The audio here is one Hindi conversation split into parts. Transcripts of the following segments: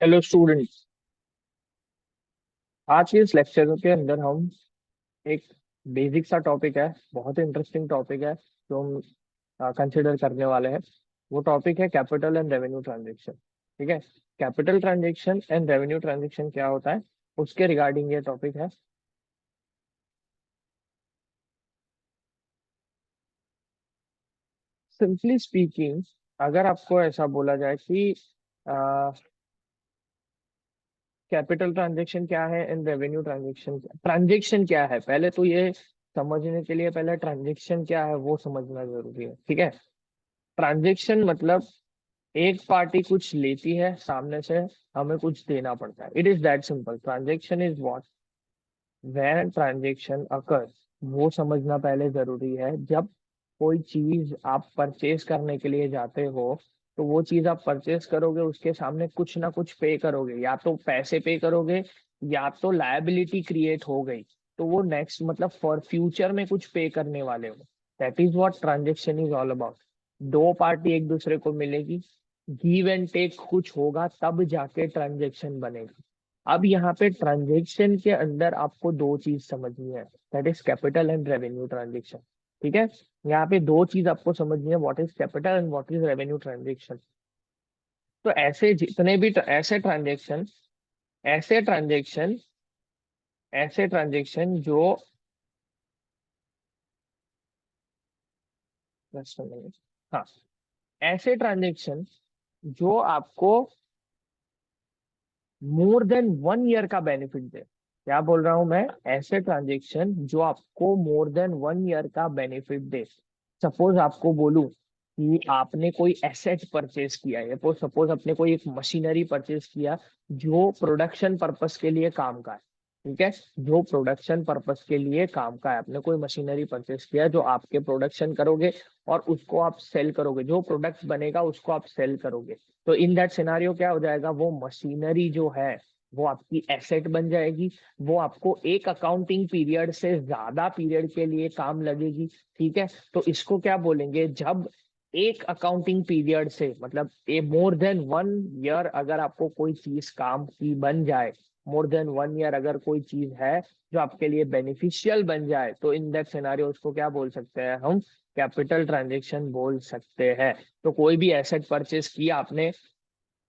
Hello students. आज के इस लेक्चर के अंदर हम एक बेसिक सा टॉपिक है, बहुत इंटरेस्टिंग टॉपिक है जो हम कंसिडर करने वाले हैं। वो टॉपिक है कैपिटल एंड रेवेन्यू ट्रांजेक्शन। ठीक है। Capital transaction and revenue transaction क्या होता है, उसके रिगार्डिंग ये टॉपिक है। सिंपली स्पीकिंग, अगर आपको ऐसा बोला जाए कि कैपिटल ट्रांजेक्शन क्या है एंड रेवेन्यू ट्रांजेक्शन क्या है, पहले तो ये समझने के लिए पहले ट्रांजेक्शन क्या है वो समझना जरूरी है। ठीक है। ट्रांजेक्शन मतलब एक पार्टी कुछ लेती है सामने से, हमें कुछ देना पड़ता है। It is that simple. Transaction is what when transaction occur, वो समझना पहले जरूरी है। जब कोई चीज आप परचेज करने के लिए जाते हो, तो वो चीज आप परचेज करोगे, उसके सामने कुछ ना कुछ पे करोगे, या तो पैसे पे करोगे या तो लायबिलिटी क्रिएट हो गई, तो वो नेक्स्ट मतलब फॉर फ्यूचर में कुछ पे करने वाले हो। That is what transaction is all about. दो पार्टी एक दूसरे को मिलेगी, गिव एंड टेक कुछ होगा, तब जाके ट्रांजेक्शन बनेगी। अब यहाँ पे ट्रांजेक्शन के अंदर आपको दो चीज समझनी है, that is capital and revenue transaction. ठीक है। यहाँ पे दो चीज आपको समझनी है, what is capital and what is revenue transaction. तो ऐसे जितने भी ऐसे ट्रांजेक्शन ऐसे ट्रांजेक्शन जो just a minute। हाँ, ऐसे ट्रांजेक्शन जो आपको मोर देन 1 ईयर का बेनिफिट दे। क्या बोल रहा हूं मैं? ऐसे ट्रांजेक्शन जो आपको मोर देन 1 ईयर का बेनिफिट दे। सपोज आपको बोलूं कि आपने कोई एसेट परचेज किया है, तो सपोज आपने कोई एक मशीनरी परचेज किया जो प्रोडक्शन पर्पस के लिए काम का है। ठीक है। जो प्रोडक्शन पर्पस के लिए काम का है, आपने कोई मशीनरी परचेज किया जो आपके प्रोडक्शन करोगे और उसको आप सेल करोगे, जो प्रोडक्ट बनेगा उसको आप सेल करोगे। तो इन दैट सिनारियो क्या हो जाएगा, वो मशीनरी जो है वो आपकी एसेट बन जाएगी। वो आपको एक अकाउंटिंग पीरियड से ज्यादा पीरियड के लिए काम लगेगी। ठीक है। तो इसको क्या बोलेंगे, जब एक अकाउंटिंग पीरियड से मतलब ए मोर देन 1 ईयर अगर आपको कोई चीज काम की बन जाए, मोर देन 1 ईयर अगर कोई चीज है जो आपके लिए बेनिफिशियल बन जाए, तो इन दैट सिनारियो उसको क्या बोल सकते हैं हम, कैपिटल ट्रांजेक्शन बोल सकते हैं। तो कोई भी एसेट परचेज किया आपने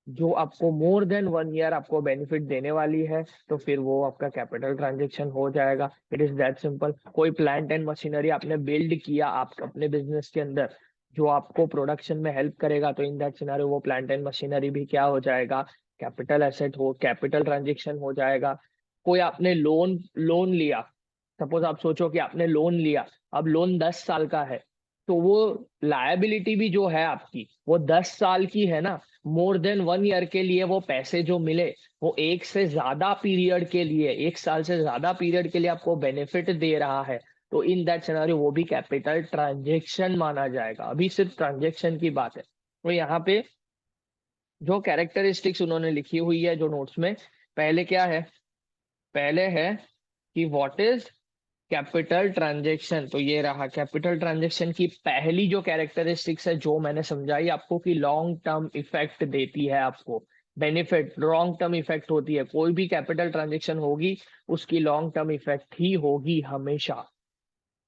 जो आपको मोर देन 1 ईयर आपको बेनिफिट देने वाली है, तो फिर वो आपका कैपिटल ट्रांजेक्शन हो जाएगा। It is that simple. कोई प्लांट एंड मशीनरी आपने बिल्ड किया आप अपने बिजनेस के अंदर जो आपको प्रोडक्शन में हेल्प करेगा, तो इन दैट सिनेरियो वो प्लांट एंड मशीनरी भी क्या हो जाएगा, कैपिटल एसेट हो, कैपिटल ट्रांजेक्शन हो जाएगा। कोई आपने लोन लोन लिया, सपोज आप सोचो कि आपने लोन लिया, अब लोन 10 साल का है, तो वो लायबिलिटी भी जो है आपकी वो 10 साल की है ना। मोर देन 1 ईयर के लिए वो पैसे जो मिले, वो एक से ज्यादा पीरियड के लिए, 1 साल से ज्यादा पीरियड के लिए आपको बेनिफिट दे रहा है, तो इन दैट सिनेरियो वो भी कैपिटल ट्रांजेक्शन माना जाएगा। अभी सिर्फ ट्रांजेक्शन की बात है। तो यहाँ पे जो कैरेक्टरिस्टिक्स उन्होंने लिखी हुई है जो नोट्स में, पहले क्या है, पहले है कि व्हाट इज कैपिटल ट्रांजेक्शन। तो ये रहा कैपिटल ट्रांजेक्शन की पहली जो कैरेक्टरिस्टिक्स है जो मैंने समझाई आपको, कि लॉन्ग टर्म इफेक्ट देती है आपको, बेनिफिट लॉन्ग टर्म इफेक्ट होती है। कोई भी कैपिटल ट्रांजेक्शन होगी उसकी लॉन्ग टर्म इफेक्ट ही होगी हमेशा।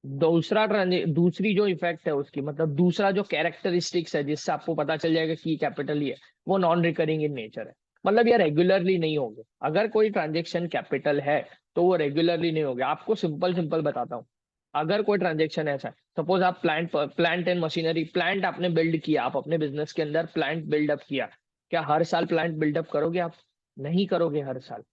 दूसरी जो इफेक्ट है उसकी मतलब दूसरा जो कैरेक्टरिस्टिक्स है जिससे आपको पता चल जाएगा कि कैपिटल ही है, वो नॉन रिकरिंग इन नेचर है। मतलब ये रेगुलरली नहीं होंगे। अगर कोई ट्रांजेक्शन कैपिटल है तो वो रेगुलरली नहीं होगा। आपको सिंपल सिंपल बताता हूँ। अगर कोई ट्रांजेक्शन ऐसा है, सपोज आप प्लांट एंड मशीनरी, प्लांट आपने बिल्ड किया, आप अपने बिजनेस के अंदर प्लांट बिल्डअप किया, क्या हर साल प्लांट बिल्डअप करोगे आप? नहीं करोगे हर साल।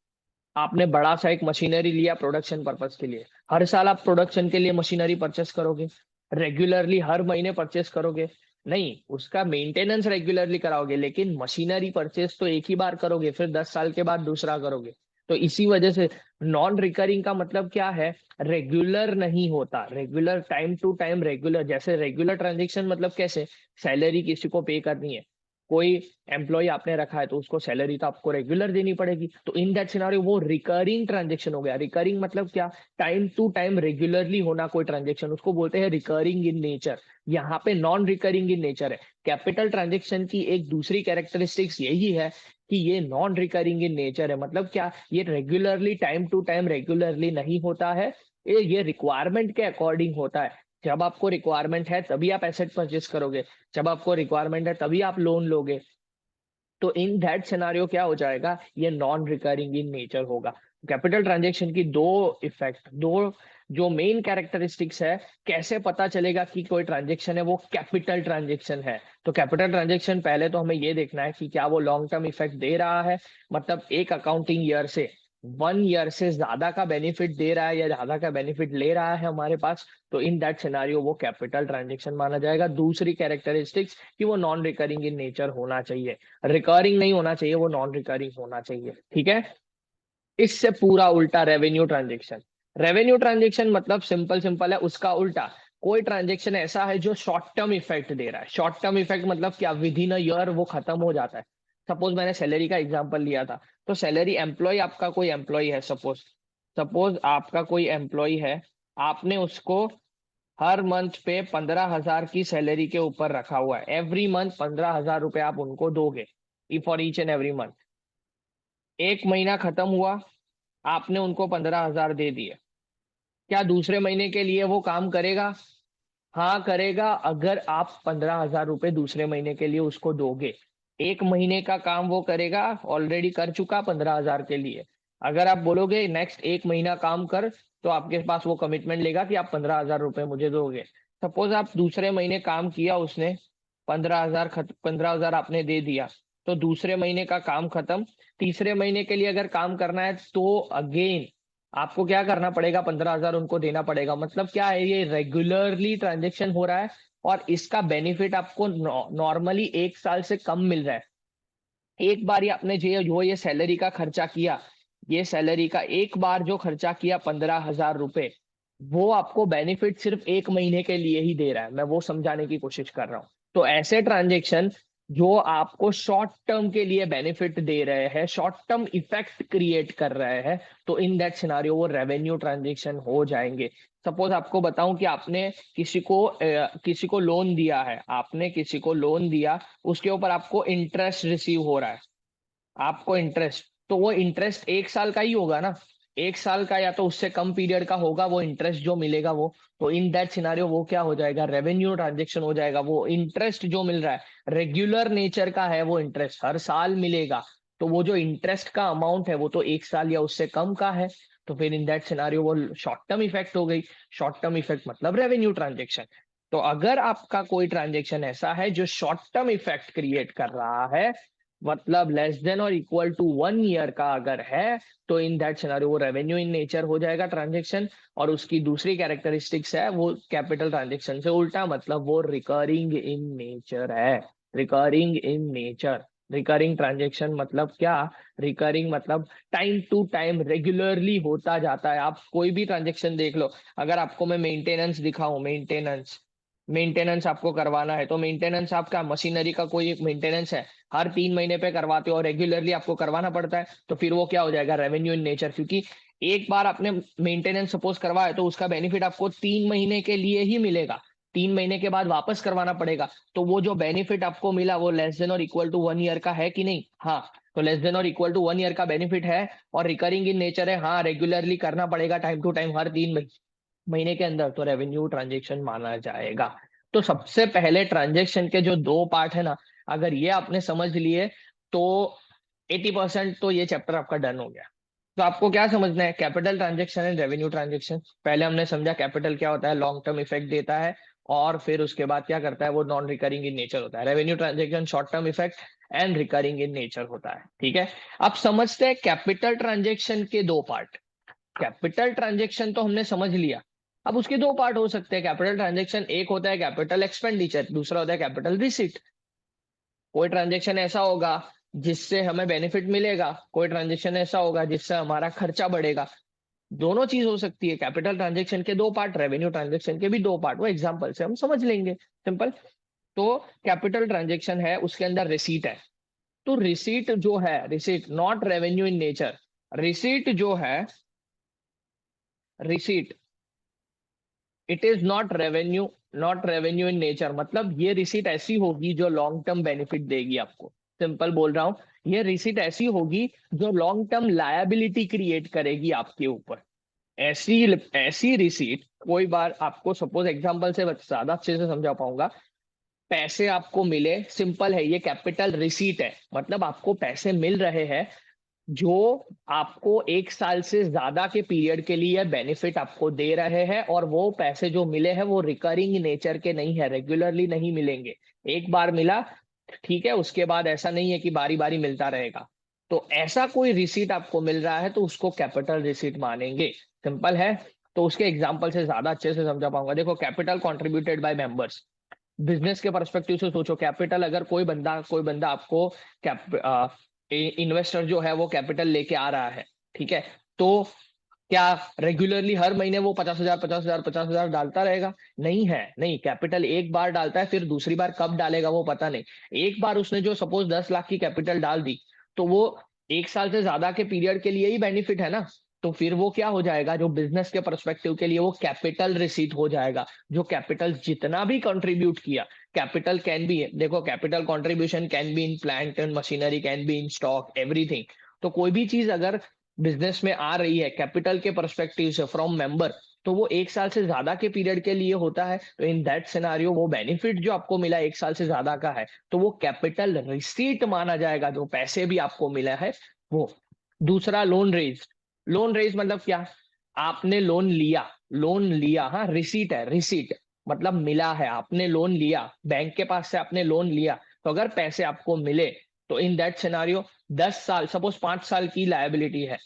आपने बड़ा सा एक मशीनरी लिया प्रोडक्शन पर्पस के लिए, हर साल आप प्रोडक्शन के लिए मशीनरी परचेस करोगे? रेगुलरली हर महीने परचेस करोगे? नहीं, उसका मेंटेनेंस रेगुलरली कराओगे, लेकिन मशीनरी परचेस तो एक ही बार करोगे, फिर 10 साल के बाद दूसरा करोगे। तो इसी वजह से नॉन रिकरिंग का मतलब क्या है, रेगुलर नहीं होता। Regular time to time regular, जैसे रेगुलर ट्रांजेक्शन मतलब कैसे, सैलरी किसी को पे करनी है, कोई एम्प्लॉय आपने रखा है तो उसको सैलरी तो आपको रेगुलर देनी पड़ेगी, तो इन दैट सिनारियो वो रिकरिंग ट्रांजेक्शन हो गया। रिकरिंग मतलब क्या, टाइम टू टाइम रेगुलरली होना कोई ट्रांजेक्शन, उसको बोलते हैं रिकरिंग इन नेचर। यहाँ पे नॉन रिकरिंग इन नेचर है। कैपिटल ट्रांजेक्शन की एक दूसरी कैरेक्टरिस्टिक्स यही है कि ये नॉन रिकरिंग इन नेचर है। मतलब क्या, ये regularly time to time regularly नहीं होता है, ये रिक्वायरमेंट के अकॉर्डिंग होता है। जब आपको रिक्वायरमेंट है तभी आप एसेट परचेस करोगे, जब आपको रिक्वायरमेंट है तभी आप लोन लोगे। तो इन दैट सिनारियो क्या हो जाएगा, ये नॉन रिकरिंग इन नेचर होगा। कैपिटल ट्रांजेक्शन की दो इफेक्ट, दो जो मेन कैरेक्टरिस्टिक्स है, कैसे पता चलेगा कि कोई ट्रांजेक्शन है वो कैपिटल ट्रांजेक्शन है। तो कैपिटल ट्रांजेक्शन पहले तो हमें ये देखना है कि क्या वो लॉन्ग टर्म इफेक्ट दे रहा है, मतलब एक अकाउंटिंग ईयर से 1 ईयर से ज्यादा का बेनिफिट दे रहा है या ज्यादा का बेनिफिट ले रहा है हमारे पास, तो इन दैट सिनारियो वो कैपिटल ट्रांजेक्शन माना जाएगा। दूसरी कैरेक्टरिस्टिक्स कि वो नॉन रिकरिंग इन नेचर होना चाहिए, रिकरिंग नहीं होना चाहिए, वो नॉन रिकरिंग होना चाहिए। ठीक है। इससे पूरा उल्टा रेवेन्यू ट्रांजेक्शन। रेवेन्यू ट्रांजेक्शन मतलब सिंपल सिंपल है, उसका उल्टा। कोई ट्रांजेक्शन ऐसा है जो शॉर्ट टर्म इफेक्ट दे रहा है। शॉर्ट टर्म इफेक्ट मतलब क्या, विद इन अ ईयर वो खत्म हो जाता है। सपोज मैंने सैलरी का एग्जांपल लिया था, तो सैलरी एम्प्लॉय, आपका कोई एम्प्लॉय है, सपोज सपोज आपका कोई एम्प्लॉय है, आपने उसको हर मंथ पे 15,000 की सैलरी के ऊपर रखा हुआ है। एवरी मंथ 15,000 रुपए आप उनको दोगे for each and every month. एक महीना खत्म हुआ, आपने उनको 15,000 दे दिए। क्या दूसरे महीने के लिए वो काम करेगा? हाँ करेगा, अगर आप 15,000 रुपए दूसरे महीने के लिए उसको दोगे। एक महीने का काम वो करेगा, ऑलरेडी कर चुका 15,000 के लिए। अगर आप बोलोगे नेक्स्ट एक महीना काम कर, तो आपके पास वो कमिटमेंट लेगा कि आप 15,000 रुपए मुझे दोगे। सपोज आप दूसरे महीने काम किया, उसने 15,000 आपने दे दिया, तो दूसरे महीने का काम खत्म। तीसरे महीने के लिए अगर काम करना है तो अगेन आपको क्या करना पड़ेगा, 15,000 उनको देना पड़ेगा। मतलब क्या है, ये रेगुलरली ट्रांजेक्शन हो रहा है और इसका बेनिफिट आपको नॉर्मली 1 साल से कम मिल रहा है। एक बार ही आपने जो ये सैलरी का खर्चा किया, ये सैलरी का एक बार जो खर्चा किया 15,000 रुपए, वो आपको बेनिफिट सिर्फ एक महीने के लिए ही दे रहा है। मैं वो समझाने की कोशिश कर रहा हूँ। तो ऐसे ट्रांजेक्शन जो आपको शॉर्ट टर्म के लिए बेनिफिट दे रहे हैं, शॉर्ट टर्म इफेक्ट क्रिएट कर रहे हैं, तो इन दैट सिनारियो वो रेवेन्यू ट्रांजेक्शन हो जाएंगे। सपोज आपको बताऊं कि आपने किसी को लोन दिया है, आपने किसी को लोन दिया, उसके ऊपर आपको इंटरेस्ट रिसीव हो रहा है। आपको इंटरेस्ट, तो वो इंटरेस्ट 1 साल का ही होगा ना, 1 साल का या तो उससे कम पीरियड का होगा वो इंटरेस्ट जो मिलेगा वो। तो इन दैट सिनारियो वो क्या हो जाएगा, रेवेन्यू ट्रांजेक्शन हो जाएगा। वो इंटरेस्ट जो मिल रहा है रेगुलर नेचर का है, वो इंटरेस्ट हर साल मिलेगा। तो वो जो इंटरेस्ट का अमाउंट है वो तो 1 साल या उससे कम का है। तो फिर इन दैट सिनारियो वो शॉर्ट टर्म इफेक्ट हो गई। शॉर्ट टर्म इफेक्ट मतलब रेवेन्यू ट्रांजेक्शन। तो अगर आपका कोई ट्रांजेक्शन ऐसा है जो शॉर्ट टर्म इफेक्ट क्रिएट कर रहा है, मतलब लेस देन और इक्वल टू 1 ईयर का अगर है, तो इन दैट सिनारियो वो रेवेन्यू इन नेचर हो जाएगा ट्रांजेक्शन। और उसकी दूसरी कैरेक्टरिस्टिक्स है वो कैपिटल ट्रांजेक्शन से उल्टा, मतलब वो रिकरिंग इन नेचर है। Recurring in nature. Recurring transaction मतलब क्या, रिकरिंग मतलब टाइम टू टाइम रेगुलरली होता जाता है। आप कोई भी ट्रांजेक्शन देख लो, अगर आपको मैं मेंटेनेंस दिखाऊं, मेंटेनेंस मेंटेनेंस आपको करवाना है, तो मेंटेनेंस आपका मशीनरी का कोई एक मेंटेनेंस है, हर 3 महीने पे करवाते हो और रेगुलरली आपको करवाना पड़ता है, तो फिर वो क्या हो जाएगा, रेवेन्यू इन नेचर। क्योंकि एक बार आपने मेंटेनेंस सपोज करवाया तो उसका बेनिफिट आपको 3 महीने के लिए ही मिलेगा, 3 महीने के बाद वापस करवाना पड़ेगा। तो वो जो बेनिफिट आपको मिला वो लेस देन और इक्वल टू 1 ईयर का है कि नहीं? हाँ। तो लेस देन और इक्वल टू 1 ईयर का बेनिफिट है और रिकरिंग इन नेचर है, हाँ रेगुलरली करना पड़ेगा टाइम टू टाइम हर 3 महीने के अंदर, तो रेवेन्यू ट्रांजेक्शन माना जाएगा। तो सबसे पहले ट्रांजेक्शन के जो दो पार्ट है ना, अगर ये आपने समझ लिए तो 80% तो ये चैप्टर आपका डन हो गया। तो आपको क्या समझना है, capital transaction and revenue transaction. पहले हमने समझा कैपिटल क्या होता है, लॉन्ग टर्म इफेक्ट देता है, और फिर उसके बाद क्या करता है, वो नॉन रिकरिंग इन नेचर होता है। Revenue transaction short term effect and recurring in nature होता है। ठीक है। अब समझते हैं कैपिटल ट्रांजेक्शन के दो पार्ट। कैपिटल ट्रांजेक्शन तो हमने समझ लिया। अब उसके दो पार्ट हो सकते हैं कैपिटल ट्रांजेक्शन, एक होता है कैपिटल एक्सपेंडिचर, दूसरा होता है कैपिटल रिसीट। कोई ट्रांजेक्शन ऐसा होगा जिससे हमें बेनिफिट मिलेगा, कोई ट्रांजेक्शन ऐसा होगा जिससे हमारा खर्चा बढ़ेगा। दोनों चीज हो सकती है। कैपिटल ट्रांजेक्शन के दो पार्ट, रेवेन्यू ट्रांजेक्शन के भी दो पार्ट, वो एग्जांपल से हम समझ लेंगे, सिंपल। तो कैपिटल ट्रांजेक्शन है, उसके अंदर रिसीट है। तो रिसीट जो है, receipt not revenue in nature, receipt जो है, receipt it is not revenue, not revenue in nature, मतलब ये रिसीट ऐसी होगी जो लॉन्ग टर्म बेनिफिट देगी आपको। सिंपल बोल रहा हूं, ये रिसीट ऐसी होगी जो लॉन्ग टर्म लायबिलिटी क्रिएट करेगी आपके ऊपर। ऐसी ऐसी रिसीट कोई बार आपको, सपोज एग्जांपल से ज्यादा अच्छे से समझा पाऊंगा, पैसे आपको मिले, सिंपल है, ये कैपिटल रिसीट है, मतलब आपको पैसे मिल रहे हैं जो आपको 1 साल से ज्यादा के पीरियड के लिए बेनिफिट आपको दे रहे हैं, और वो पैसे जो मिले हैं वो रिकरिंग नेचर के नहीं है, रेगुलरली नहीं मिलेंगे। एक बार मिला, ठीक है, उसके बाद ऐसा नहीं है कि बारी बारी मिलता रहेगा। तो ऐसा कोई रिसीट आपको मिल रहा है तो उसको कैपिटल रिसीट मानेंगे। सिंपल है। तो उसके एग्जाम्पल से ज्यादा अच्छे से समझा पाऊंगा। देखो, capital contributed bye members, business के परस्पेक्टिव से सोचो, कैपिटल अगर कोई बंदा आपको कैप इन्वेस्टर जो है वो कैपिटल लेके आ रहा है, ठीक है, तो क्या रेगुलरली हर महीने वो 50,000 50,000 50,000 डालता रहेगा? नहीं है, नहीं, कैपिटल एक बार डालता है, फिर दूसरी बार कब डालेगा वो पता नहीं। एक बार उसने जो सपोज 10 लाख की कैपिटल डाल दी, तो वो 1 साल से ज्यादा के पीरियड के लिए ही बेनिफिट है ना। तो फिर वो क्या हो जाएगा, जो बिजनेस के परस्पेक्टिव के लिए वो कैपिटल रिसीट हो जाएगा। जो कैपिटल जितना भी कंट्रीब्यूट किया, कैपिटल कैन बी, देखो, capital contribution can be in plant and machinery, can be in stock, everything. तो कोई भी चीज अगर बिजनेस में आ रही है कैपिटल के परस्पेक्टिव से फ्रॉम मेंबर, तो वो 1 साल से ज्यादा के पीरियड के लिए होता है। तो इन दैट सिनारियो वो बेनिफिट जो आपको मिला 1 साल से ज्यादा का है, तो वो कैपिटल रिसीट माना जाएगा, जो पैसे भी आपको मिला है वो। दूसरा, लोन रेज। लोन रेज मतलब क्या? आपने लोन लिया, लोन लिया, हाँ, रिसीट है, रिसीट मतलब मिला है, आपने लोन लिया, बैंक के पास से आपने लोन लिया। तो अगर पैसे आपको मिले, तो इन दैट सिनारियो 10 साल, सपोज 5 साल की लायबिलिटी है,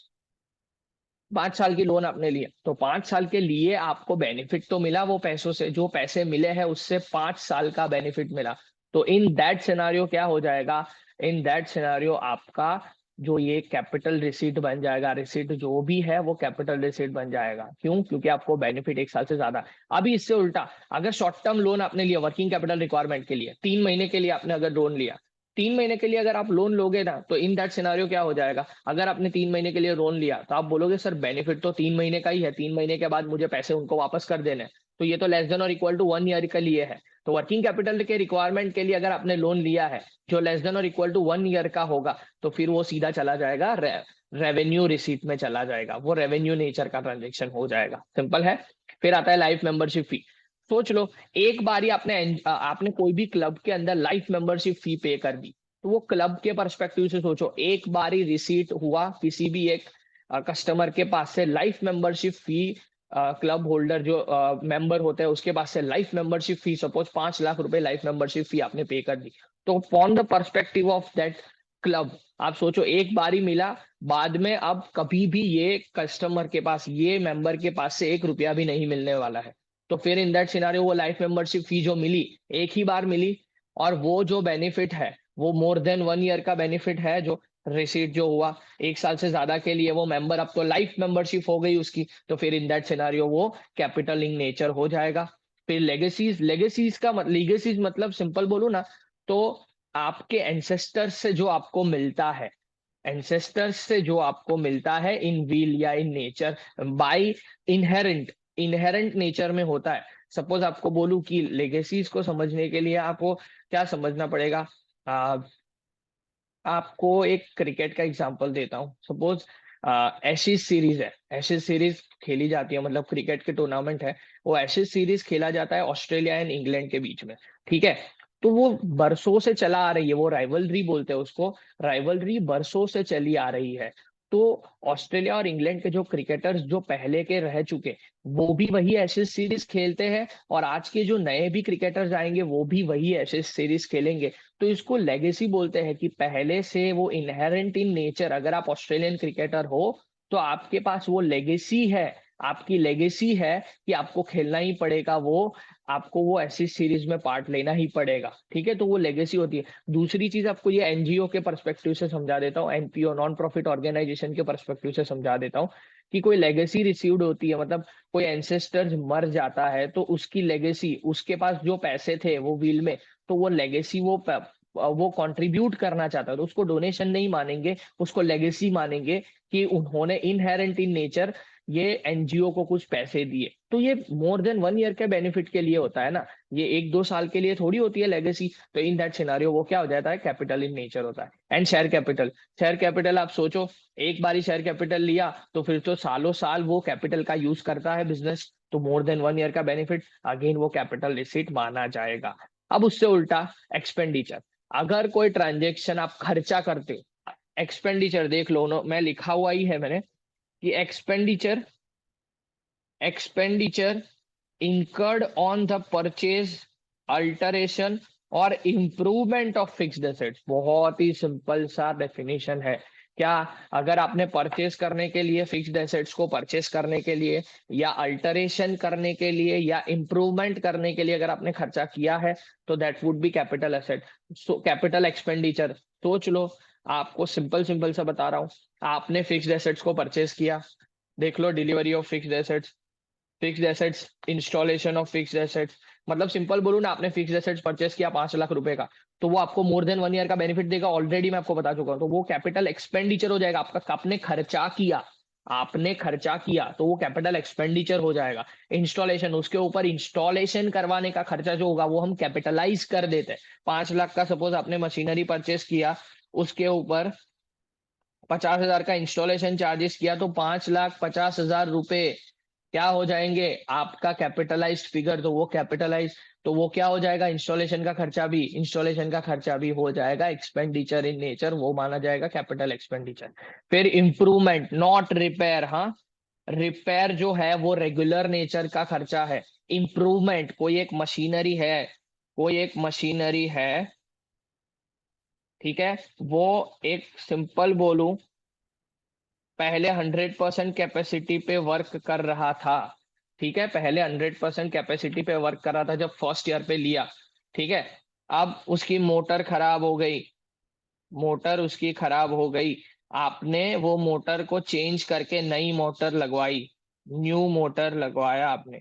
5 साल की लोन आपने लिया, तो 5 साल के लिए आपको बेनिफिट तो मिला, वो पैसों से, जो पैसे मिले हैं उससे 5 साल का बेनिफिट मिला। तो इन दैट सिनारियो क्या हो जाएगा, इन दैट सिनारियो आपका जो ये कैपिटल रिसीट बन जाएगा, रिसीट जो भी है वो कैपिटल रिसीट बन जाएगा। क्यों? क्योंकि आपको बेनिफिट 1 साल से ज्यादा। अभी इससे उल्टा, अगर शॉर्ट टर्म लोन आपने लिया वर्किंग कैपिटल रिक्वायरमेंट के लिए, 3 महीने के लिए आपने अगर लोन लिया, 3 महीने के लिए अगर आप लोन लोगे ना, तो इन दैट सिनारियो क्या हो जाएगा, अगर आपने 3 महीने के लिए लोन लिया, तो आप बोलोगे सर बेनिफिट तो 3 महीने का ही है, 3 महीने के बाद मुझे पैसे उनको वापस कर देने हैं, तो ये तो लेस देन और इक्वल टू 1 ईयर के लिए है। तो वर्किंग कैपिटल के रिक्वायरमेंट के लिए अगर आपने लोन लिया है जो लेस देन और इक्वल टू 1 ईयर का होगा, तो फिर वो सीधा चला जाएगा रेवेन्यू रिसीट में चला जाएगा, वो रेवेन्यू नेचर का ट्रांजेक्शन हो जाएगा। सिंपल है। फिर आता है लाइफ मेंबरशिप फी। सोच लो, एक बारी आपने आपने कोई भी क्लब के अंदर लाइफ मेंबरशिप फी पे कर दी, तो वो क्लब के परस्पेक्टिव से सोचो, एक बारी रिसीट हुआ किसी भी एक कस्टमर के पास से life membership fee, club holder जो मेंबर होते हैं उसके पास से life membership fee, suppose 5 lakh रुपए लाइफ मेंबरशिप फी आपने पे कर दी। तो from the perspective of that club, आप सोचो, एक बारी मिला, बाद में अब कभी भी ये कस्टमर के पास, ये मेंबर के पास से 1 रुपया भी नहीं मिलने वाला है। तो फिर इन दैट सिनारियो वो लाइफ मेंबरशिप फी जो मिली, एक ही बार मिली, और वो जो बेनिफिट है वो मोर देन 1 ईयर का बेनिफिट है, जो रिसीट जो हुआ 1 साल से ज्यादा के लिए, वो मेंबर अब तो लाइफ मेंबरशिप हो गई उसकी। तो फिर इन दैट सिनारियो वो कैपिटल इन नेचर हो जाएगा। फिर लेगेसीज, लेगेसीज मतलब सिंपल बोलूं ना, तो आपके एंसेस्टर्स से जो आपको मिलता है, एंसेस्टर्स से जो आपको मिलता है इन व्हील या in nature, by inherent, inherent nature में होता है। सपोज आपको बोलूं कि लेगेसीज को समझने के लिए आपको क्या समझना पड़ेगा, आपको एक क्रिकेट का एग्जांपल देता हूँ। सपोज एशेज सीरीज है, एशेज सीरीज खेली जाती है, मतलब क्रिकेट के टूर्नामेंट है, वो एशेज सीरीज खेला जाता है ऑस्ट्रेलिया एंड इंग्लैंड के बीच में, ठीक है। तो वो बरसों से चला आ रही है, वो राइवलरी बोलते हैं उसको, राइवलरी बरसों से चली आ रही है। तो ऑस्ट्रेलिया और इंग्लैंड के जो क्रिकेटर्स जो पहले के रह चुके, वो भी वही एशेज सीरीज खेलते हैं, और आज के जो नए भी क्रिकेटर्स आएंगे वो भी वही एशेज सीरीज खेलेंगे। तो इसको लेगेसी बोलते हैं, कि पहले से वो इनहेरेंट इन नेचर, अगर आप ऑस्ट्रेलियन क्रिकेटर हो तो आपके पास वो लेगेसी है, आपकी लेगेसी है कि आपको खेलना ही पड़ेगा, वो आपको वो ऐसी सीरीज में पार्ट लेना ही पड़ेगा, ठीक है। तो वो लेगेसी होती है। दूसरी चीज आपको ये एनजीओ के परस्पेक्टिव से समझा देता हूँ, एनपीओ, नॉन प्रॉफिट ऑर्गेनाइजेशन के परस्पेक्टिव से समझा देता हूँ, कि कोई लेगेसी रिसीव्ड होती है, मतलब कोई एंसेस्टर्स मर जाता है तो उसकी लेगेसी, उसके पास जो पैसे थे वो व्हील में, तो वो लेगेसी वो कंट्रीब्यूट करना चाहता है, तो उसको डोनेशन नहीं मानेंगे, उसको लेगेसी मानेंगे कि उन्होंने इनहेरेंट इन नेचर ये एनजीओ को कुछ पैसे दिए। तो ये मोर देन 1 ईयर के बेनिफिट के लिए होता है ना, ये 1-2 साल के लिए थोड़ी होती है लेगेसी। तो इन दैट सिनारियो वो क्या हो जाता है, कैपिटल इन नेचर होता है। And share capital, share capital आप सोचो, एक बारी शेयर कैपिटल लिया तो फिर तो सालों साल वो कैपिटल का यूज करता है बिजनेस, तो मोर देन 1 ईयर का बेनिफिट, अगेन वो कैपिटल रिसीट माना जाएगा। अब उससे उल्टा एक्सपेंडिचर, अगर कोई ट्रांजेक्शन आप खर्चा करते हो, एक्सपेंडिचर देख लो ना, मैं लिखा हुआ ही है मैंने कि expenditure, expenditure incurred on the purchase, alteration और improvement of fixed assets। बहुत ही सिंपल सा डेफिनेशन है। क्या, अगर आपने परचेस करने के लिए, फिक्स्ड एसेट्स को परचेस करने के लिए या अल्टरेशन करने के लिए या इंप्रूवमेंट करने के लिए अगर आपने खर्चा किया है, तो that would be capital asset. So capital expenditure, सोच लो, आपको सिंपल सिंपल सा बता रहा हूं, आपने फिक्स्ड एसेट्स को परचेस किया, देख लो delivery of fixed assets, fixed assets, installation of fixed assets, मतलब सिंपल बोलूं ना, आपने फिक्स्ड एसेट्स परचेस किया 5 लाख रुपए का, तो वो आपको मोर देन 1 ईयर का बेनिफिट देगा, ऑलरेडी मैं आपको बता चुका हूं। तो वो कैपिटल एक्सपेंडिचर हो जाएगा आपका, आपने खर्चा किया, आपने खर्चा किया तो वो कैपिटल एक्सपेंडिचर हो जाएगा। इंस्टॉलेशन, उसके ऊपर इंस्टॉलेशन करवाने का खर्चा जो होगा वो हम कैपिटलाइज कर देते हैं। 5 लाख का सपोज आपने मशीनरी परचेस किया, उसके ऊपर 50,000 का इंस्टॉलेशन चार्जेस किया, तो 5,50,000 रुपए क्या हो जाएंगे, आपका कैपिटलाइज्ड फिगर, तो वो कैपिटलाइज, तो वो क्या हो जाएगा, इंस्टॉलेशन का खर्चा भी, इंस्टॉलेशन का खर्चा भी हो जाएगा एक्सपेंडिचर इन नेचर, वो माना जाएगा कैपिटल एक्सपेंडिचर। फिर इंप्रूवमेंट, नॉट रिपेयर, हाँ, रिपेयर जो है वो रेगुलर नेचर का खर्चा है। इंप्रूवमेंट, कोई एक मशीनरी है, कोई एक मशीनरी है, ठीक है, वो एक सिंपल बोलूं, पहले 100% कैपेसिटी पे वर्क कर रहा था, ठीक है, पहले 100% कैपेसिटी पे वर्क कर रहा था जब फर्स्ट ईयर पे लिया, ठीक है। अब उसकी मोटर खराब हो गई, मोटर उसकी खराब हो गई, आपने वो मोटर को चेंज करके नई मोटर लगवाई, न्यू मोटर लगवाया आपने,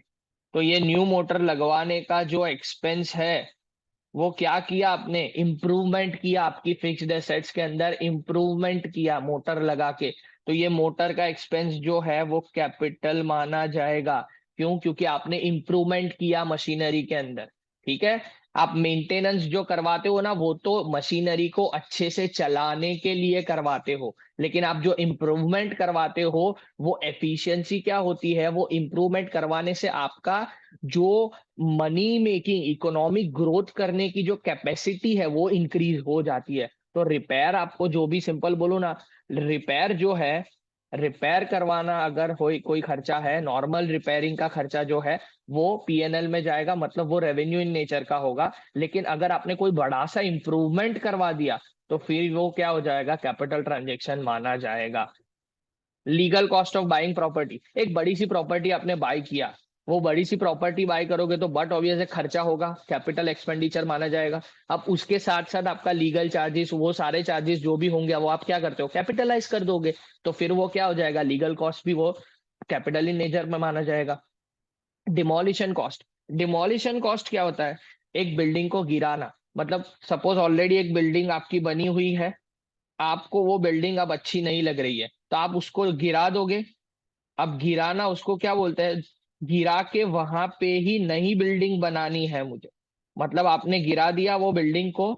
तो ये न्यू मोटर लगवाने का जो एक्सपेंस है, वो क्या किया आपने, इम्प्रूवमेंट किया, आपकी फिक्स्ड एसेट्स के अंदर इम्प्रूवमेंट किया मोटर लगा के, तो ये मोटर का एक्सपेंस जो है वो कैपिटल माना जाएगा। क्यों, क्योंकि आपने इम्प्रूवमेंट किया मशीनरी के अंदर, ठीक है। आप मेंटेनेंस जो करवाते हो ना, वो तो मशीनरी को अच्छे से चलाने के लिए करवाते हो, लेकिन आप जो इम्प्रूवमेंट करवाते हो, वो एफिशिएंसी क्या होती है, वो इम्प्रूवमेंट करवाने से आपका जो मनी मेकिंग, इकोनॉमिक ग्रोथ करने की जो कैपेसिटी है वो इंक्रीज हो जाती है। तो रिपेयर, आपको जो भी सिंपल बोलो ना, रिपेयर जो है, रिपेयर करवाना अगर कोई खर्चा है, नॉर्मल रिपेयरिंग का खर्चा जो है वो पीएनएल में जाएगा, मतलब वो रेवेन्यू इन नेचर का होगा। लेकिन अगर आपने कोई बड़ा सा इंप्रूवमेंट करवा दिया, तो फिर वो क्या हो जाएगा, कैपिटल ट्रांजेक्शन माना जाएगा। Legal cost of buying property, एक बड़ी सी प्रॉपर्टी आपने बाय किया, वो बड़ी सी प्रॉपर्टी बाय करोगे तो बट ऑब्वियस है खर्चा होगा, कैपिटल एक्सपेंडिचर माना जाएगा। अब उसके साथ साथ आपका लीगल चार्जेस, वो सारे चार्जेस जो भी होंगे वो आप क्या करते हो, कैपिटलाइज कर दोगे, तो फिर वो क्या हो जाएगा, लीगल कॉस्ट भी वो कैपिटल इन नेचर में माना जाएगा। डिमोलिशन कॉस्ट, डिमोलिशन कॉस्ट क्या होता है, एक बिल्डिंग को गिराना, मतलब सपोज ऑलरेडी एक बिल्डिंग आपकी बनी हुई है, आपको वो बिल्डिंग अब अच्छी नहीं लग रही है, तो आप उसको गिरा दोगे। अब गिराना उसको क्या बोलते हैं, गिरा के वहां पे ही नई बिल्डिंग बनानी है मुझे, मतलब आपने गिरा दिया वो बिल्डिंग को,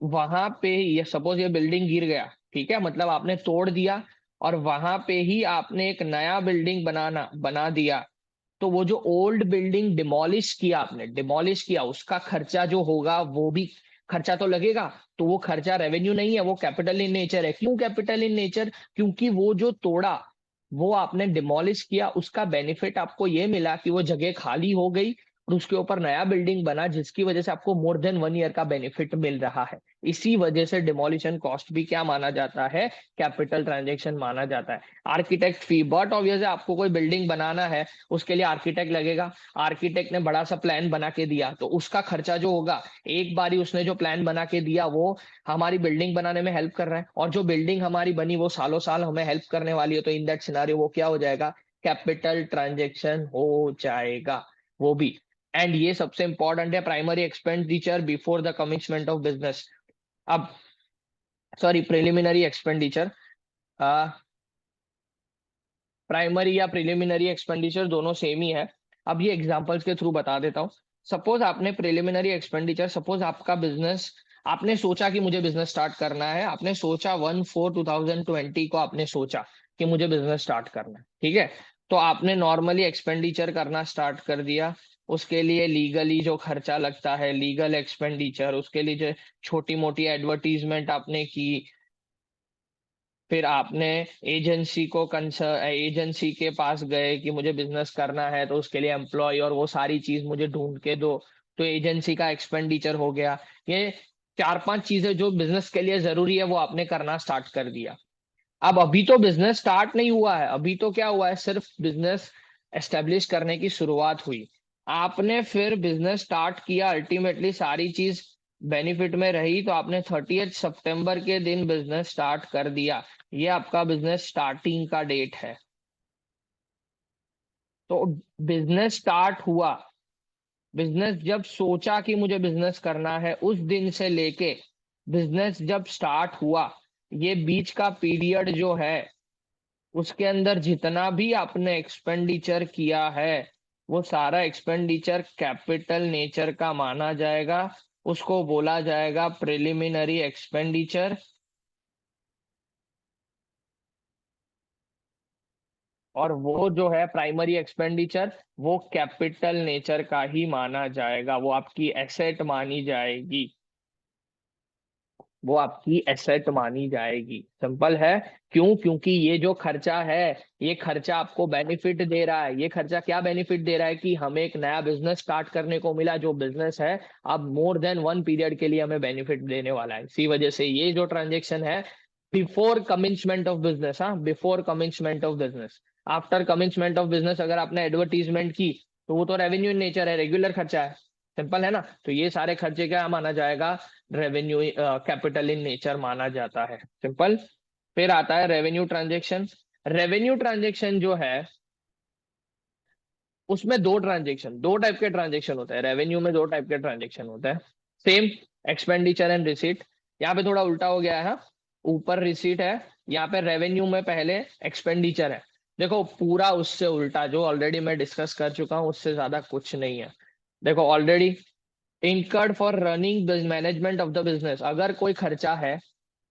वहां पे, ये सपोज ये बिल्डिंग गिर गया, ठीक है, मतलब आपने तोड़ दिया और वहां पे ही आपने एक नया बिल्डिंग बना दिया, तो वो जो ओल्ड बिल्डिंग डिमोलिश किया आपने, डिमोलिश किया, उसका खर्चा जो होगा वो भी खर्चा तो लगेगा, तो वो खर्चा रेवेन्यू नहीं है, वो कैपिटल इन नेचर है। क्यों कैपिटल इन नेचर, क्योंकि वो जो तोड़ा, वो आपने डिमोलिश किया, उसका बेनिफिट आपको ये मिला कि वो जगह खाली हो गई और उसके ऊपर नया बिल्डिंग बना, जिसकी वजह से आपको मोर देन 1 ईयर का बेनिफिट मिल रहा है। इसी वजह से डिमोलिशन कॉस्ट भी क्या माना जाता है, कैपिटल ट्रांजेक्शन माना जाता है। आर्किटेक्ट फी, बट ऑब्वियस है आपको कोई बिल्डिंग बनाना है, उसके लिए आर्किटेक्ट लगेगा, आर्किटेक्ट ने बड़ा सा प्लान बना के दिया, तो उसका खर्चा जो होगा, एक बारी उसने जो प्लान बना के दिया वो हमारी बिल्डिंग बनाने में हेल्प कर रहा है, और जो बिल्डिंग हमारी बनी वो सालों साल हमें हेल्प करने वाली है, तो इन दैट सिनारियो वो क्या हो जाएगा, कैपिटल ट्रांजेक्शन हो जाएगा वो भी। एंड ये सबसे इंपॉर्टेंट है, primary expenditure before the commencement of business. अब सॉरी, प्रिलिमिनरी एक्सपेंडिचर, प्राइमरी या प्रिलिमिनरी एक्सपेंडिचर दोनों सेम ही है। अब ये एग्जांपल्स के थ्रू बता देता हूँ। सपोज आपने प्रिलिमिनरी एक्सपेंडिचर, सपोज आपका बिजनेस, आपने सोचा कि मुझे बिजनेस स्टार्ट करना है, आपने सोचा 1/4/2020 को आपने सोचा कि मुझे बिजनेस स्टार्ट करना है, ठीक है। तो आपने नॉर्मली एक्सपेंडिचर करना स्टार्ट कर दिया। उसके लिए लीगली जो खर्चा लगता है, लीगल एक्सपेंडिचर, उसके लिए जो छोटी मोटी एडवर्टीजमेंट आपने की, फिर आपने एजेंसी के पास गए कि मुझे बिजनेस करना है तो उसके लिए एम्प्लॉय और वो सारी चीज मुझे ढूंढ के दो, तो एजेंसी का एक्सपेंडिचर हो गया। ये चार पांच चीजें जो बिजनेस के लिए जरूरी है वो आपने करना स्टार्ट कर दिया। अब अभी तो बिजनेस स्टार्ट नहीं हुआ है, अभी तो क्या हुआ है, सिर्फ बिजनेस एस्टेब्लिश करने की शुरुआत हुई। आपने फिर बिजनेस स्टार्ट किया, अल्टीमेटली सारी चीज बेनिफिट में रही, तो आपने 30 सितंबर के दिन बिजनेस स्टार्ट कर दिया। ये आपका बिजनेस स्टार्टिंग का डेट है। तो बिजनेस स्टार्ट हुआ, बिजनेस जब सोचा कि मुझे बिजनेस करना है उस दिन से लेके बिजनेस जब स्टार्ट हुआ, ये बीच का पीरियड जो है, उसके अंदर जितना भी आपने एक्सपेंडिचर किया है वो सारा एक्सपेंडिचर कैपिटल नेचर का माना जाएगा। उसको बोला जाएगा प्रिलिमिनरी एक्सपेंडिचर। और वो जो है प्राइमरी एक्सपेंडिचर, वो कैपिटल नेचर का ही माना जाएगा, वो आपकी एसेट मानी जाएगी, वो आपकी एसेट मानी जाएगी। सिंपल है। क्यों? क्योंकि ये जो खर्चा है, ये खर्चा आपको बेनिफिट दे रहा है। ये खर्चा क्या बेनिफिट दे रहा है कि हमें एक नया बिजनेस स्टार्ट करने को मिला, जो बिजनेस है अब मोर देन वन पीरियड के लिए हमें बेनिफिट देने वाला है। इसी वजह से ये जो ट्रांजेक्शन है बिफोर कमिंसमेंट ऑफ बिजनेस, हाँ, before commencement of business. After commencement of business अगर आपने एडवर्टीजमेंट की तो वो तो रेवेन्यू इन नेचर है, रेगुलर खर्चा है। सिंपल है ना। तो ये सारे खर्चे क्या माना जाएगा? रेवेन्यू कैपिटल इन नेचर माना जाता है। सिंपल। फिर आता है रेवेन्यू ट्रांजेक्शन। रेवेन्यू ट्रांजेक्शन जो है उसमें दो टाइप के ट्रांजेक्शन होते हैं। रेवेन्यू में दो टाइप के ट्रांजेक्शन होते हैं। Same, expenditure and receipt. यहाँ पे थोड़ा उल्टा हो गया है, हाँ? ऊपर रिसीट है, यहाँ पे रेवेन्यू में पहले एक्सपेंडिचर है। देखो पूरा उससे उल्टा, जो ऑलरेडी मैं डिस्कस कर चुका हूँ उससे ज्यादा कुछ नहीं है। देखो already incurred for running management of the business, अगर कोई खर्चा है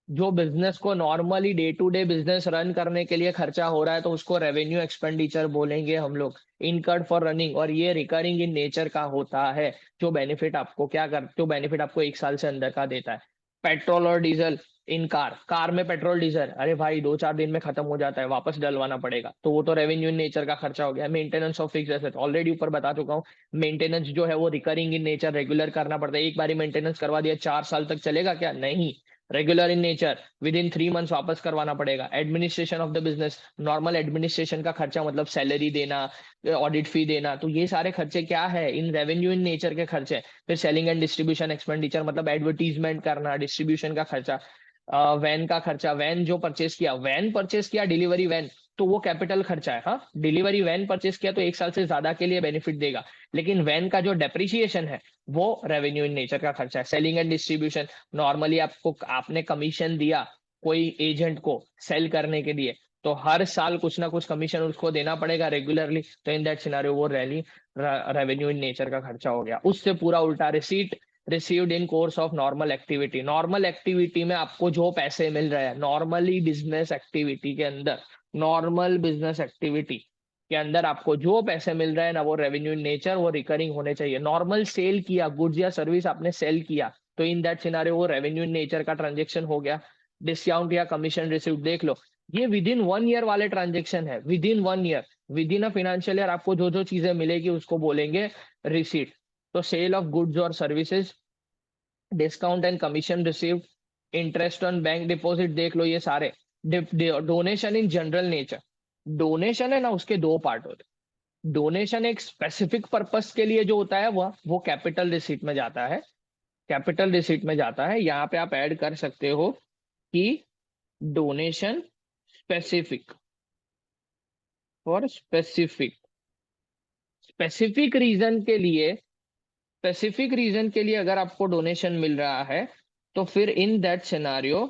जो बिजनेस को normally day to day business run करने के लिए खर्चा हो रहा है, तो उसको रेवेन्यू एक्सपेंडिचर बोलेंगे हम लोग, इनकर्ड फॉर रनिंग। और ये रिकरिंग इन नेचर का होता है, जो बेनिफिट आपको क्या कर, जो बेनिफिट आपको एक साल से अंदर का देता है। पेट्रोल और डीजल इन कार, कार में पेट्रोल डीजल, अरे भाई 2-4 दिन में खत्म हो जाता है, वापस डलवाना पड़ेगा, तो वो तो रेवेन्यू इन नेचर का खर्चा हो गया। Maintenance of fix asset, already ऊपर बता चुका हूँ, मेंटेनेंस जो है वो रिकरिंग इन नेचर, रेगुलर करना पड़ता है। एक बार मेंटेनेंस करवा दिया, 4 साल तक चलेगा क्या? नहीं, regular in nature, with in 3 months वापस करवाना पड़ेगा। Administration of the business, normal administration का खर्चा, मतलब सैलरी देना, ऑडिट फी देना, तो ये सारे खर्चे क्या है? इन रेवेन्यू इन नेचर के खर्चे। फिर सेलिंग एंड डिस्ट्रीब्यूशन एक्सपेंडिचर, मतलब एडवर्टीजमेंट करना, डिस्ट्रीब्यूशन का खर्चा। वैन का खर्चा, वैन जो परचेस किया, वैन परचेस किया, डिलीवरी वैन, तो वो कैपिटल खर्चा है। हाँ, डिलीवरी वैन परचेस किया तो एक साल से ज्यादा के लिए बेनिफिट देगा। लेकिन वैन का जो डेप्रिसिएशन है वो रेवेन्यू इन नेचर का खर्चा है। सेलिंग एंड डिस्ट्रीब्यूशन, नॉर्मली आपको, आपने कमीशन दिया कोई एजेंट को सेल करने के लिए, तो हर साल कुछ ना कुछ कमीशन उसको देना पड़ेगा रेगुलरली, तो इन दैट सिनारियो वो रैली रेवेन्यू इन नेचर का खर्चा हो गया। उससे पूरा उल्टा, receipt received in course of normal activity. Normal activity में आपको जो पैसे मिल रहे हैं नॉर्मली बिजनेस एक्टिविटी के अंदर, नॉर्मल बिजनेस एक्टिविटी के अंदर आपको जो पैसे मिल रहे हैं ना, वो रेवेन्यू इन नेचर, वो रिकरिंग होने चाहिए। नॉर्मल सेल किया, गुड्स या सर्विस आपने सेल किया, तो इन दैट सिनारियो वो रेवेन्यू इन नेचर का ट्रांजेक्शन हो गया। डिस्काउंट या कमीशन रिसीव देख लो, ये विद इन 1 ईयर वाले ट्रांजेक्शन है। With in 1 year, with in a financial year आपको जो जो चीजें मिलेगी उसको बोलेंगे रिसीट। तो सेल ऑफ गुड्स और services, discount and commission received, interest on bank deposit देख लो, ये सारे। Donation in general nature, donation है ना, उसके दो पार्ट होते हैं। डोनेशन एक स्पेसिफिक पर्पस के लिए जो होता है वो कैपिटल रिसीट में जाता है, कैपिटल रिसीट में जाता है। यहाँ पे आप ऐड कर सकते हो कि donation specific, for specific, specific reason के लिए स्पेसिफिक रीजन के लिए अगर आपको डोनेशन मिल रहा है तो फिर इन दैट सिनारियो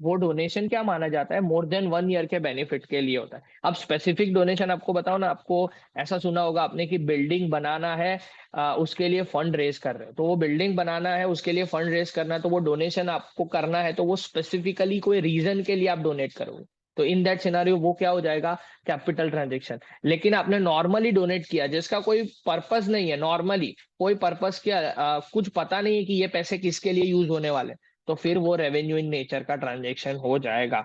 वो डोनेशन क्या माना जाता है, मोर देन 1 ईयर के बेनिफिट के लिए होता है। अब स्पेसिफिक डोनेशन आपको बताओ ना, आपको ऐसा सुना होगा आपने कि बिल्डिंग बनाना है, उसके लिए फंड रेज कर रहे हो, तो वो बिल्डिंग बनाना है उसके लिए फंड रेज करना है, तो वो डोनेशन आपको करना है, तो वो स्पेसिफिकली कोई रीजन के लिए आप डोनेट करोगे, तो इन दैट सिनारियो वो क्या हो जाएगा, कैपिटल ट्रांजेक्शन। लेकिन आपने नॉर्मली डोनेट किया जिसका कोई पर्पस नहीं है, नॉर्मली कोई पर्पस क्या, कुछ पता नहीं है कि ये पैसे किसके लिए यूज होने वाले, तो फिर वो रेवेन्यू इन नेचर का ट्रांजेक्शन हो जाएगा।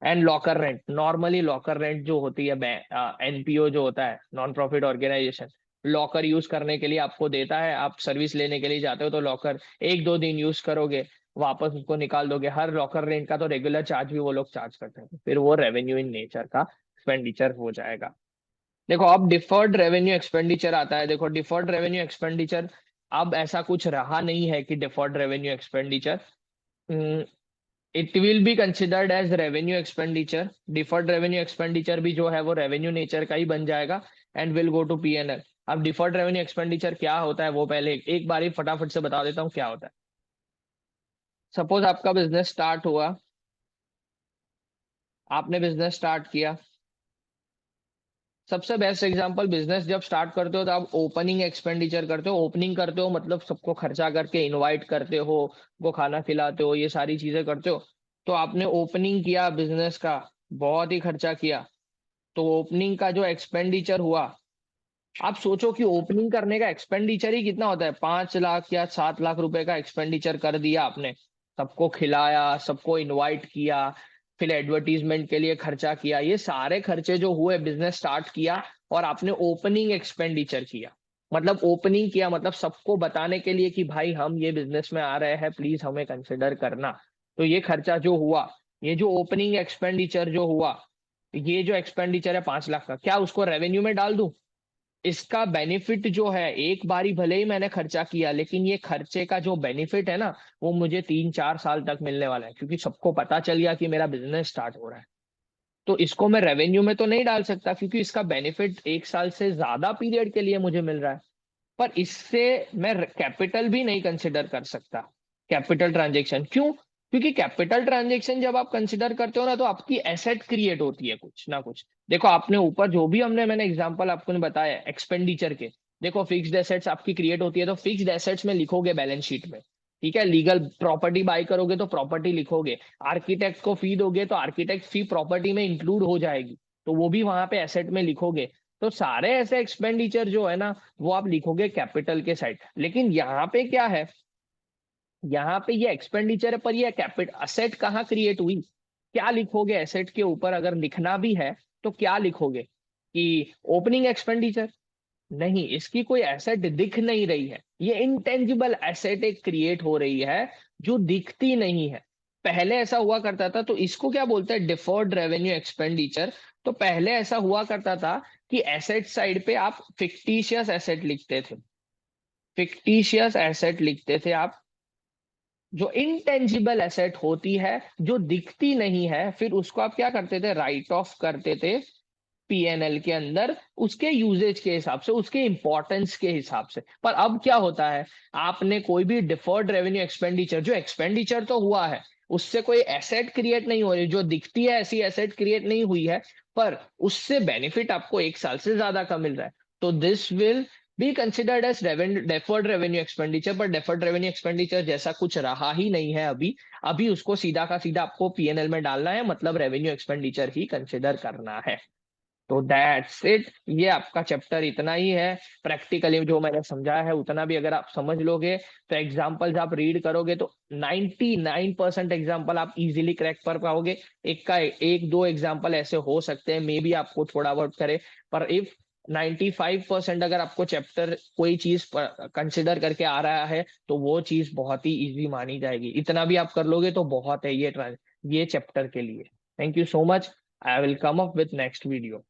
And locker rent, normally locker rent जो होती है, एनपीओ जो होता है, non profit organisation, locker use करने के लिए आपको देता है, आप सर्विस लेने के लिए जाते हो तो लॉकर 1-2 दिन यूज करोगे, वापस उसको निकाल दोगे, हर लॉकर रेंट का तो रेगुलर चार्ज भी वो लोग चार्ज करते हैं, फिर वो रेवेन्यू इन नेचर का एक्सपेंडिचर हो जाएगा। देखो अब डिफर्ड रेवेन्यू एक्सपेंडिचर आता है। देखो डिफर्ड रेवेन्यू एक्सपेंडिचर, अब ऐसा कुछ रहा नहीं है कि deferred revenue expenditure, it will be considered as revenue expenditure. Deferred revenue expenditure भी जो है वो रेवेन्यू नेचर का ही बन जाएगा and will go to PNL. अब डिफर्ड रेवेन्यू एक्सपेंडिचर क्या होता है वो पहले एक बार ही फटाफट से बता देता हूँ क्या होता है। सपोज आपका बिजनेस स्टार्ट हुआ, आपने बिजनेस स्टार्ट किया। सबसे बेस्ट एग्जांपल, बिजनेस जब स्टार्ट करते हो तो आप ओपनिंग एक्सपेंडिचर करते हो। ओपनिंग करते हो मतलब सबको खर्चा करके इनवाइट करते हो, वो खाना खिलाते हो, ये सारी चीजें करते हो। तो आपने ओपनिंग किया बिजनेस का, बहुत ही खर्चा किया, तो ओपनिंग का जो एक्सपेंडिचर हुआ, आप सोचो कि ओपनिंग करने का एक्सपेंडिचर ही कितना होता है, 5 लाख या 7 लाख रुपए का एक्सपेंडिचर कर दिया आपने, सबको खिलाया, सबको इनवाइट किया, फिर एडवर्टीजमेंट के लिए खर्चा किया, ये सारे खर्चे जो हुए, बिजनेस स्टार्ट किया और आपने ओपनिंग एक्सपेंडिचर किया। मतलब ओपनिंग किया मतलब सबको बताने के लिए कि भाई हम ये बिजनेस में आ रहे हैं, प्लीज हमें कंसिडर करना। तो ये खर्चा जो हुआ, ये जो ओपनिंग एक्सपेंडिचर जो हुआ, ये जो एक्सपेंडिचर है 5 लाख का, क्या उसको रेवेन्यू में डाल दूं? इसका बेनिफिट जो है, एक बारी भले ही मैंने खर्चा किया लेकिन ये खर्चे का जो बेनिफिट है ना, वो मुझे 3-4 साल तक मिलने वाला है, क्योंकि सबको पता चल गया कि मेरा बिजनेस स्टार्ट हो रहा है। तो इसको मैं रेवेन्यू में तो नहीं डाल सकता क्योंकि इसका बेनिफिट 1 साल से ज्यादा पीरियड के लिए मुझे मिल रहा है। पर इससे मैं कैपिटल भी नहीं कंसिडर कर सकता, कैपिटल ट्रांजेक्शन। क्यों? क्योंकि कैपिटल ट्रांजेक्शन जब आप कंसिडर करते हो ना, तो आपकी एसेट क्रिएट होती है कुछ ना कुछ। देखो आपने ऊपर जो भी मैंने एग्जांपल आपको बताया एक्सपेंडिचर के, देखो फिक्स्ड एसेट्स आपकी क्रिएट होती है, तो फिक्स्ड एसेट्स में लिखोगे बैलेंस शीट में, ठीक है। लीगल प्रॉपर्टी बाय करोगे तो प्रॉपर्टी लिखोगे, आर्किटेक्ट को फी दोगे तो आर्किटेक्ट फी प्रॉपर्टी में इंक्लूड हो जाएगी, तो वो भी वहां पे एसेट में लिखोगे। तो सारे ऐसे एक्सपेंडिचर जो है ना, वो आप लिखोगे कैपिटल के साइड। लेकिन यहाँ पे क्या है, यहाँ पे ये एक्सपेंडिचर है पर ये कैपिट असेट कहाँ क्रिएट हुई, क्या लिखोगे एसेट के ऊपर? अगर लिखना भी है तो क्या लिखोगे कि ओपनिंग एक्सपेंडिचर? नहीं, इसकी कोई एसेट दिख नहीं रही है, ये इनटेंजिबल एसेट एक क्रिएट हो रही है जो दिखती नहीं है। पहले ऐसा हुआ करता था, तो इसको क्या बोलते हैं, डिफर्ड रेवेन्यू एक्सपेंडिचर। तो पहले ऐसा हुआ करता था कि एसेट साइड पे आप फिक्टिशियस एसेट लिखते थे, फिक्टिशियस एसेट लिखते थे आप, जो इनटेंजिबल एसेट होती है, जो दिखती नहीं है, फिर उसको आप क्या करते थे, राइट ऑफ करते थे पीएनएल के अंदर, उसके यूजेज के हिसाब से, उसके इंपॉर्टेंस के हिसाब से। पर अब क्या होता है, आपने कोई भी डिफर्ड रेवेन्यू एक्सपेंडिचर, जो एक्सपेंडिचर तो हुआ है, उससे कोई एसेट क्रिएट नहीं हो रही, जो दिखती है ऐसी एसेट क्रिएट नहीं हुई है, पर उससे बेनिफिट आपको 1 साल से ज्यादा का मिल रहा है, तो this will be considered as deferred revenue expenditure. पर डेफर्ड रेवेन्यू एक्सपेंडिचर जैसा कुछ रहा ही नहीं है अभी, अभी उसको सीधा का सीधा आपको पीएनएल में डालना है, मतलब रेवेन्यू एक्सपेंडिचर ही कंसिडर करना है। तो दैट्स इट, ये आपका चैप्टर इतना ही है। प्रैक्टिकली जो मैंने समझाया है उतना भी अगर आप समझ लोगे, तो एग्जाम्पल्स आप रीड करोगे तो 99% एग्जाम्पल आप इजीली क्रैक कर पाओगे। एक दो एग्जाम्पल ऐसे हो सकते हैं मे बी आपको थोड़ा बहुत करे, पर इफ 95% अगर आपको चैप्टर कोई चीज कंसिडर करके आ रहा है तो वो चीज बहुत ही इजी मानी जाएगी। इतना भी आप कर लोगे तो बहुत है ये चैप्टर के लिए। Thank you so much. I will come up with next video.